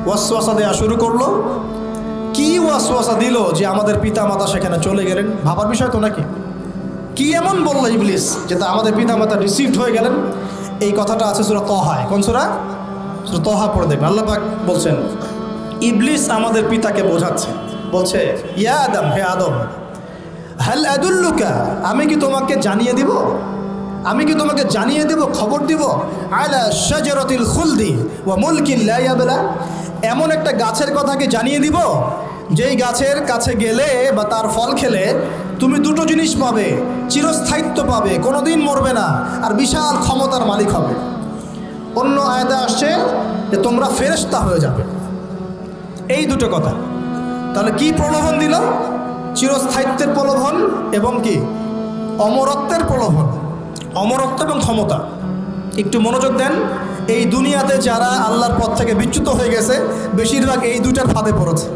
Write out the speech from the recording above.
ওয়াসওয়াসা দেওয়া শুরু করলো। কি ওয়াসওয়াসা দিল যে আমাদের পিতামাতা সেখানে চলে গেলেন? ভাবার বিষয় তো নাকি? কি এমন বলল ইবলিস যে তা আমাদের পিতামাতা রিসিভড হয়ে গেলেন? এই কথাটা আছে সূরা তাহায়। কোন সূরা? সূরা তাহা পড়ে দেখবেন। আল্লাহ পাক বলছেন ইবলিস আমাদের পিতাকে বোঝাচ্ছে, বলছে ইয়া আদম, হে আদম, হাল আদুল্লুকা, আমি কি তোমাকে জানিয়ে দিব, আমি কি তোমাকে জানিয়ে দেব, খবর দিব, আলা শাজারাতিল খুলদি ওয়া মুলকিন লা ইয়াবলা, এমন একটা গাছের কথা কি জানিয়ে দিব যেই গাছের কাছে গেলে বা তার ফল খেলে তুমি দুটো জিনিস পাবে, চিরস্থায়িত্ব পাবে, কোনোদিন মরবে না, আর বিশাল ক্ষমতার মালিক হবে। অন্য আয়াতে আসছে যে তোমরা ফেরেশতা হয়ে যাবে। এই দুটো কথা। তাহলে কি প্রলোভন দিল? চিরস্থায়িত্বের প্রলোভন এবং কি অমরত্বের প্রলোভন, অমরত্ব এবং ক্ষমতা। একটু মনোযোগ দেন, এই দুনিয়াতে যারা আল্লাহর পথ থেকে বিচ্যুত হয়ে গেছে বেশিরভাগ এই দুটার ফাঁদে পড়েছে।